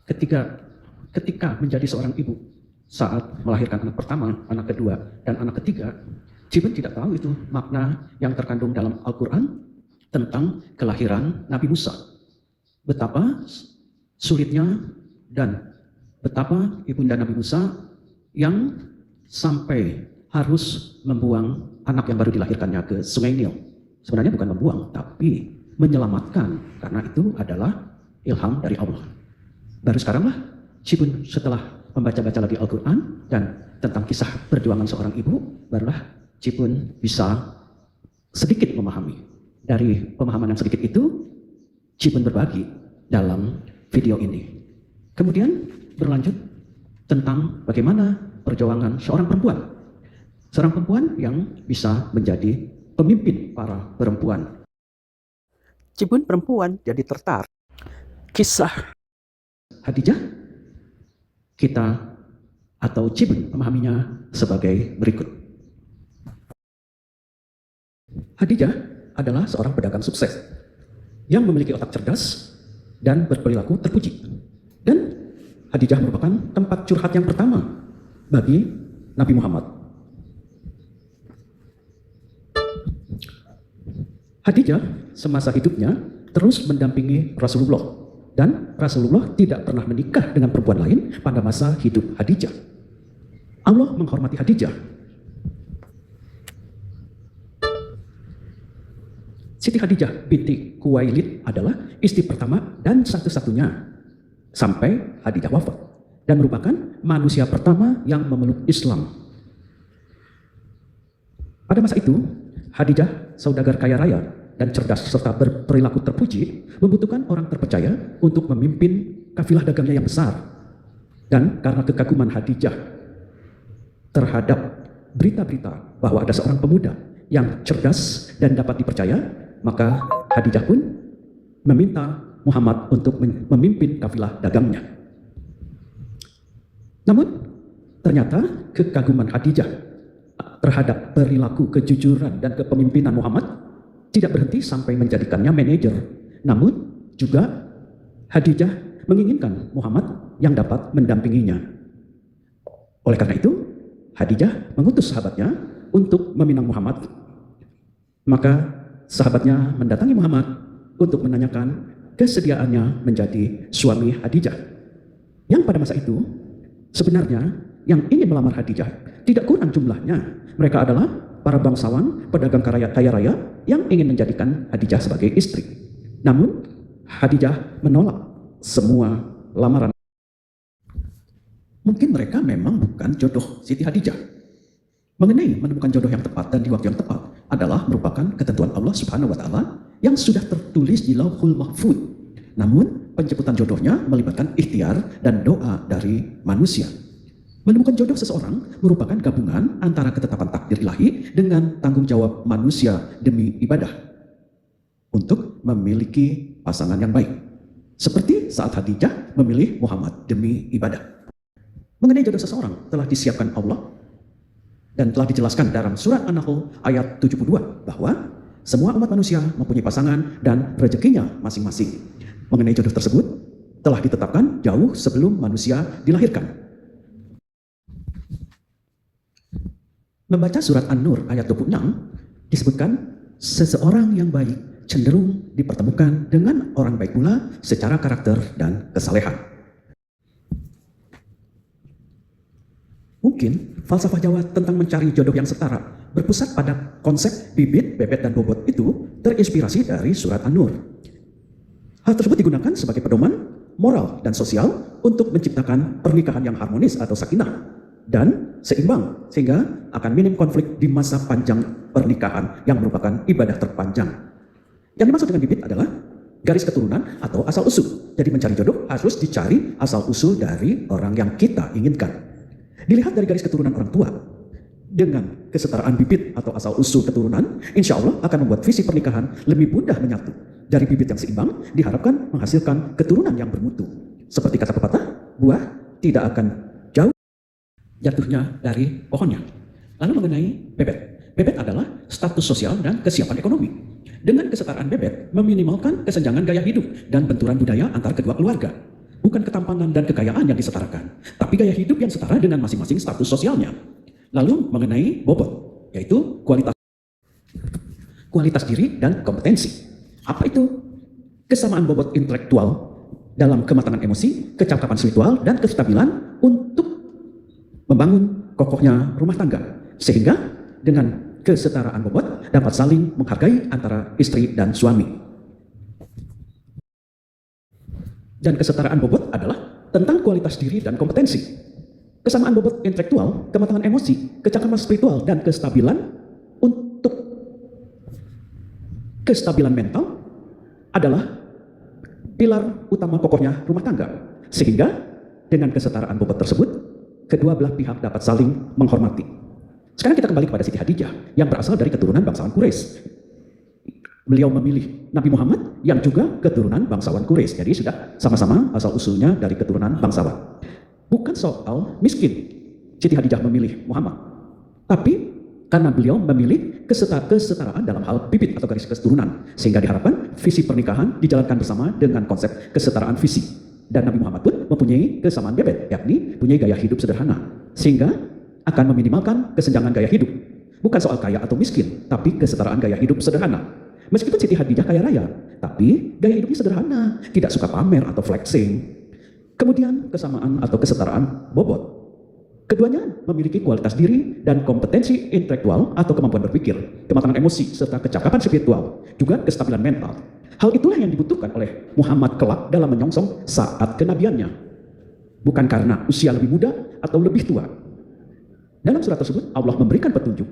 ketika ketika menjadi seorang ibu, saat melahirkan anak pertama, anak kedua, dan anak ketiga, Cibun tidak tahu itu makna yang terkandung dalam Al-Quran tentang kelahiran Nabi Musa. Betapa sulitnya dan betapa ibunda Nabi Musa yang sampai harus membuang anak yang baru dilahirkannya ke Sungai Nil. Sebenarnya bukan membuang, tapi menyelamatkan, karena itu adalah ilham dari Allah. Baru sekaranglah Cibun setelah membaca-baca lagi Al-Quran dan tentang kisah perjuangan seorang ibu, barulah Cibun bisa sedikit memahami. Dari pemahaman yang sedikit itu, Cibun berbagi dalam video ini. Kemudian berlanjut tentang bagaimana perjuangan seorang perempuan. Seorang perempuan yang bisa menjadi pemimpin para perempuan. Cibun perempuan jadi tertarik. Kisah Hadijah, kita atau Cibun memahaminya sebagai berikut. Hadijah adalah seorang pedagang sukses yang memiliki otak cerdas dan berperilaku terpuji. Dan Hadijah merupakan tempat curhat yang pertama bagi Nabi Muhammad. Hadijah semasa hidupnya terus mendampingi Rasulullah, dan Rasulullah tidak pernah menikah dengan perempuan lain pada masa hidup Hadijah. Allah menghormati Hadijah. Siti Hadijah binti Khuwailid adalah istri pertama dan satu-satunya sampai Hadijah wafat, dan merupakan manusia pertama yang memeluk Islam. Pada masa itu, Hadijah, saudagar kaya raya dan cerdas serta berperilaku terpuji, membutuhkan orang terpercaya untuk memimpin kafilah dagangnya yang besar. Dan karena kekaguman Hadijah terhadap berita-berita bahwa ada seorang pemuda yang cerdas dan dapat dipercaya, maka Hadijah pun meminta Muhammad untuk memimpin kafilah dagangnya. Namun, ternyata kekaguman Hadijah terhadap perilaku kejujuran dan kepemimpinan Muhammad tidak berhenti sampai menjadikannya manajer. Namun juga Hadijah menginginkan Muhammad yang dapat mendampinginya. Oleh karena itu, Hadijah mengutus sahabatnya untuk meminang Muhammad. Maka sahabatnya mendatangi Muhammad untuk menanyakan kesediaannya menjadi suami Hadijah. Yang pada masa itu, sebenarnya yang ingin melamar Hadijah tidak kurang jumlahnya. Mereka adalah para bangsawan, pedagang kaya raya yang ingin menjadikan Hadijah sebagai istri. Namun, Hadijah menolak semua lamaran. Mungkin mereka memang bukan jodoh Siti Hadijah. Mengenai menemukan jodoh yang tepat dan di waktu yang tepat adalah merupakan ketentuan Allah Subhanahu wa Ta'ala yang sudah tertulis di Lauhul Mahfuz. Namun, penjemputan jodohnya melibatkan ikhtiar dan doa dari manusia. Menemukan jodoh seseorang merupakan gabungan antara ketetapan takdir ilahi dengan tanggung jawab manusia demi ibadah untuk memiliki pasangan yang baik. Seperti saat Hadijah memilih Muhammad demi ibadah. Mengenai jodoh seseorang telah disiapkan Allah dan telah dijelaskan dalam surat An-Nahl ayat 72 bahwa semua umat manusia mempunyai pasangan dan rezekinya masing-masing. Mengenai jodoh tersebut telah ditetapkan jauh sebelum manusia dilahirkan. Membaca surat An-Nur ayat 26 disebutkan seseorang yang baik cenderung dipertemukan dengan orang baik pula secara karakter dan kesalehan. Mungkin falsafah Jawa tentang mencari jodoh yang setara berpusat pada konsep bibit, bebet, dan bobot itu terinspirasi dari surat An-Nur. Hal tersebut digunakan sebagai pedoman moral dan sosial untuk menciptakan pernikahan yang harmonis atau sakinah dan seimbang, sehingga akan minim konflik di masa panjang pernikahan yang merupakan ibadah terpanjang. Yang dimaksud dengan bibit adalah garis keturunan atau asal-usul. Jadi mencari jodoh harus dicari asal-usul dari orang yang kita inginkan. Dilihat dari garis keturunan orang tua. Dengan kesetaraan bibit atau asal-usul keturunan, insya Allah akan membuat visi pernikahan lebih mudah menyatu. Dari bibit yang seimbang, diharapkan menghasilkan keturunan yang bermutu. Seperti kata pepatah, buah tidak akan jauh jatuhnya dari pohonnya. Lalu mengenai bebet. Bebet adalah status sosial dan kesiapan ekonomi. Dengan kesetaraan bebet, meminimalkan kesenjangan gaya hidup dan benturan budaya antar kedua keluarga. Bukan ketampanan dan kekayaan yang disetarakan, tapi gaya hidup yang setara dengan masing-masing status sosialnya. Lalu mengenai bobot, yaitu kualitas diri dan kompetensi. Apa itu? Kesamaan bobot intelektual dalam kematangan emosi, kecakapan spiritual, dan kestabilan untuk membangun kokohnya rumah tangga. Sehingga dengan kesetaraan bobot dapat saling menghargai antara istri dan suami. Dan kesetaraan bobot adalah tentang kualitas diri dan kompetensi. Kesamaan bobot intelektual, kematangan emosi, kecakapan spiritual, dan kestabilan untuk kestabilan mental adalah pilar utama kokohnya rumah tangga. Sehingga dengan kesetaraan bobot tersebut, kedua belah pihak dapat saling menghormati. Sekarang kita kembali kepada Siti Khadijah yang berasal dari keturunan bangsawan Quraisy. Beliau memilih Nabi Muhammad yang juga keturunan bangsawan Quraisy. Jadi sudah sama-sama asal-usulnya dari keturunan bangsawan. Bukan soal miskin Siti Khadijah memilih Muhammad, tapi karena beliau memilih kesetaraan dalam hal bibit atau garis keturunan, sehingga diharapkan visi pernikahan dijalankan bersama dengan konsep kesetaraan visi. Dan Nabi Muhammad pun mempunyai kesamaan bebet, yakni punya gaya hidup sederhana, sehingga akan meminimalkan kesenjangan gaya hidup. Bukan soal kaya atau miskin, tapi kesetaraan gaya hidup sederhana. Meskipun Siti Khadijah kaya raya, tapi gaya hidupnya sederhana, tidak suka pamer atau flexing. Kemudian kesamaan atau kesetaraan bobot. Keduanya memiliki kualitas diri dan kompetensi intelektual atau kemampuan berpikir, kematangan emosi, serta kecakapan spiritual, juga kestabilan mental. Hal itulah yang dibutuhkan oleh Muhammad kelak dalam menyongsong saat kenabiannya. Bukan karena usia lebih muda atau lebih tua. Dalam surat tersebut, Allah memberikan petunjuk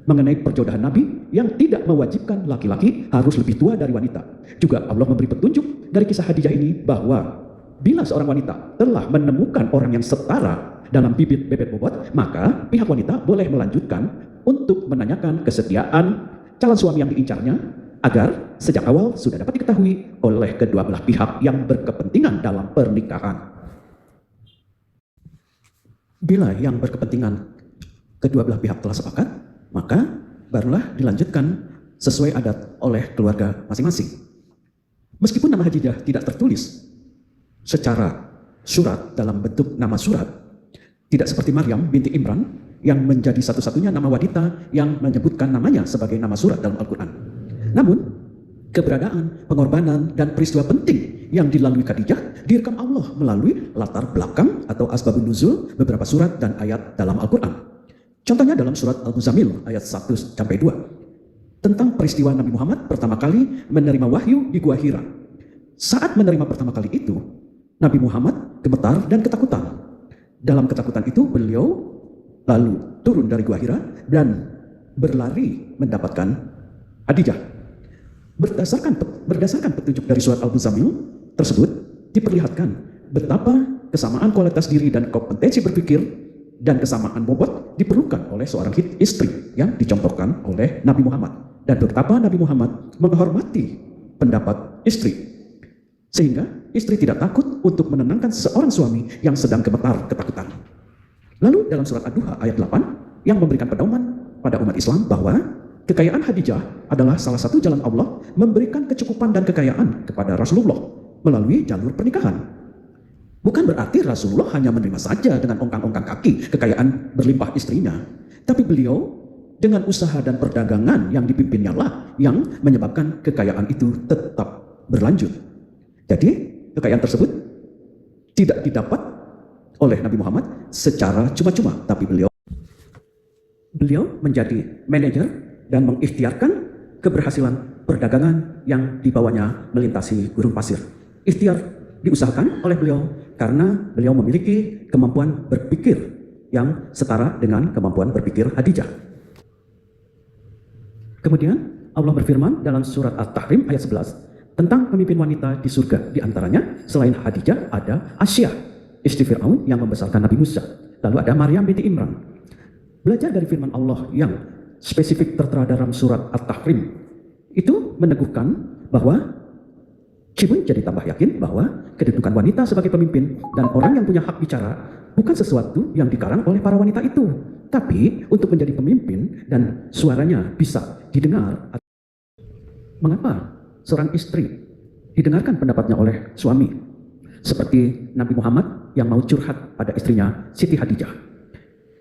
mengenai perjodohan Nabi yang tidak mewajibkan laki-laki harus lebih tua dari wanita. Juga Allah memberi petunjuk dari kisah Khadijah ini bahwa bila seorang wanita telah menemukan orang yang setara dalam bibit bebet bobot, maka pihak wanita boleh melanjutkan untuk menanyakan kesetiaan calon suami yang diincarnya agar sejak awal sudah dapat diketahui oleh kedua belah pihak yang berkepentingan dalam pernikahan. Bila yang berkepentingan kedua belah pihak telah sepakat, maka barulah dilanjutkan sesuai adat oleh keluarga masing-masing. Meskipun nama Khadijah tidak tertulis secara surat dalam bentuk nama surat, tidak seperti Maryam binti Imran yang menjadi satu-satunya nama wanita yang menyebutkan namanya sebagai nama surat dalam Al-Quran. Namun, keberadaan, pengorbanan, dan peristiwa penting yang dilalui Khadijah direkam Allah melalui latar belakang atau asbabun nuzul beberapa surat dan ayat dalam Al-Quran. Contohnya dalam surat Al-Muzammil ayat 1-2 tentang peristiwa Nabi Muhammad pertama kali menerima wahyu di Gua Hira. Saat menerima pertama kali itu, Nabi Muhammad gemetar dan ketakutan. Dalam ketakutan itu beliau lalu turun dari Gua Hira dan berlari mendapatkan Khadijah. Berdasarkan petunjuk dari surat Al-Muzammil tersebut diperlihatkan betapa kesamaan kualitas diri dan kompetensi berpikir dan kesamaan bobot diperlukan oleh seorang istri yang dicontohkan oleh Nabi Muhammad, dan betapa Nabi Muhammad menghormati pendapat istri sehingga istri tidak takut untuk menenangkan seorang suami yang sedang gemetar ketakutan. Lalu dalam surat Ad-Duha ayat 8 yang memberikan pedoman pada umat Islam bahwa kekayaan Khadijah adalah salah satu jalan Allah memberikan kecukupan dan kekayaan kepada Rasulullah melalui jalur pernikahan. Bukan berarti Rasulullah hanya menerima saja dengan ongkang-ongkang kaki kekayaan berlimpah istrinya, tapi beliau dengan usaha dan perdagangan yang dipimpinnya lah yang menyebabkan kekayaan itu tetap berlanjut. Jadi kekayaan tersebut tidak didapat oleh Nabi Muhammad secara cuma-cuma, tapi beliau menjadi manajer dan mengikhtiarkan keberhasilan perdagangan yang dibawanya melintasi gurun pasir. Ikhtiar diusahakan oleh beliau karena beliau memiliki kemampuan berpikir yang setara dengan kemampuan berpikir Khadijah. Kemudian Allah berfirman dalam surat At-Tahrim ayat 11 tentang pemimpin wanita di surga. Di antaranya selain Khadijah ada Asyah, istri Fir'aun yang membesarkan Nabi Musa. Lalu ada Maryam binti Imran. Belajar dari firman Allah yang spesifik tertera dalam surat At-Tahrim itu meneguhkan bahwa Cibun jadi tambah yakin bahwa kedudukan wanita sebagai pemimpin dan orang yang punya hak bicara bukan sesuatu yang dikarang oleh para wanita itu, tapi untuk menjadi pemimpin dan suaranya bisa didengar. Mengapa seorang istri didengarkan pendapatnya oleh suami? Seperti Nabi Muhammad yang mau curhat pada istrinya Siti Hadijah.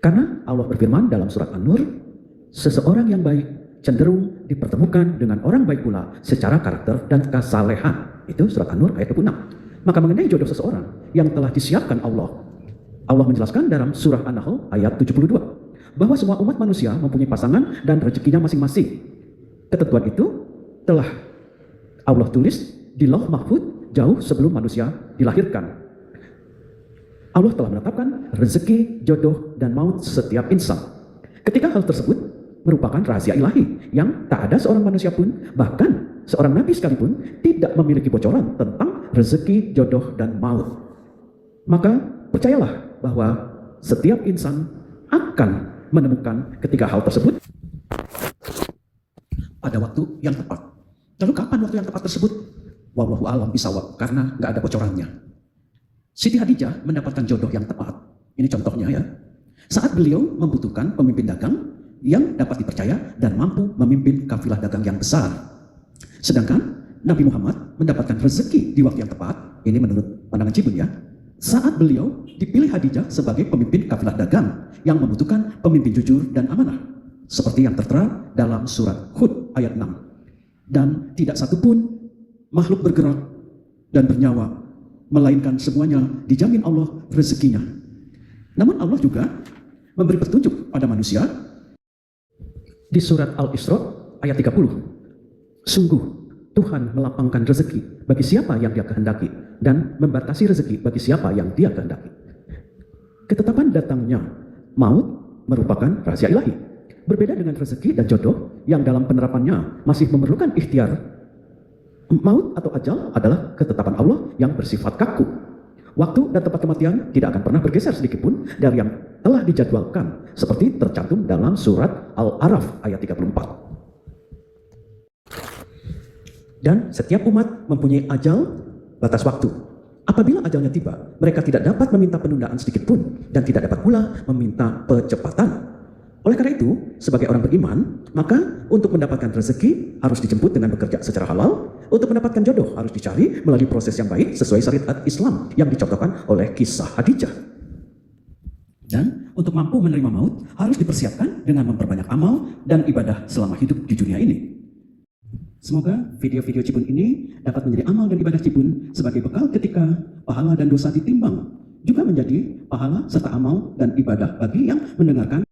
Karena Allah berfirman dalam surat An-Nur, seseorang yang baik cenderung dipertemukan dengan orang baik pula secara karakter dan kesalehan. Itu surat An-Nur ayat 26. Maka mengenai jodoh seseorang yang telah disiapkan Allah menjelaskan dalam surah An-Nahl ayat 72 bahwa semua umat manusia mempunyai pasangan dan rezekinya masing-masing. Ketentuan itu telah Allah tulis di Lauh Mahfuz jauh sebelum manusia dilahirkan. Allah telah menetapkan rezeki, jodoh, dan maut setiap insan. Ketika hal tersebut merupakan rahasia ilahi yang tak ada seorang manusia pun, bahkan seorang nabi sekalipun, tidak memiliki bocoran tentang rezeki, jodoh, dan maut. Maka percayalah bahwa setiap insan akan menemukan ketika hal tersebut pada waktu yang tepat. Lalu kapan waktu yang tepat tersebut? Wallahu a'lam bishawab, karena nggak ada bocorannya. Siti Hadijah mendapatkan jodoh yang tepat. Ini contohnya ya. Saat beliau membutuhkan pemimpin dagang yang dapat dipercaya dan mampu memimpin kafilah dagang yang besar. Sedangkan Nabi Muhammad mendapatkan rezeki di waktu yang tepat. Ini menurut pandangan Cibun ya. Saat beliau dipilih Hadijah sebagai pemimpin kafilah dagang yang membutuhkan pemimpin jujur dan amanah. Seperti yang tertera dalam surat Hud ayat 6. Dan tidak satupun makhluk bergerak dan bernyawa, melainkan semuanya dijamin Allah rezekinya. Namun Allah juga memberi petunjuk pada manusia di surat Al-Isra ayat 30. Sungguh Tuhan melapangkan rezeki bagi siapa yang Dia kehendaki dan membatasi rezeki bagi siapa yang Dia kehendaki. Ketetapan datangnya maut merupakan rahasia ilahi. Berbeda dengan rezeki dan jodoh yang dalam penerapannya masih memerlukan ikhtiar. Maut atau ajal adalah ketetapan Allah yang bersifat kaku. Waktu dan tempat kematian tidak akan pernah bergeser sedikitpun dari yang telah dijadwalkan, seperti tercantum dalam surat Al-A'raf ayat 34. Dan setiap umat mempunyai ajal batas waktu. Apabila ajalnya tiba, mereka tidak dapat meminta penundaan sedikitpun dan tidak dapat pula meminta percepatan. Oleh karena itu, sebagai orang beriman, maka untuk mendapatkan rezeki harus dijemput dengan bekerja secara halal. Untuk mendapatkan jodoh harus dicari melalui proses yang baik sesuai syariat Islam yang dicontohkan oleh kisah Hadijah. Dan untuk mampu menerima maut harus dipersiapkan dengan memperbanyak amal dan ibadah selama hidup di dunia ini. Semoga video-video Cibun ini dapat menjadi amal dan ibadah Cibun sebagai bekal ketika pahala dan dosa ditimbang, juga menjadi pahala serta amal dan ibadah bagi yang mendengarkan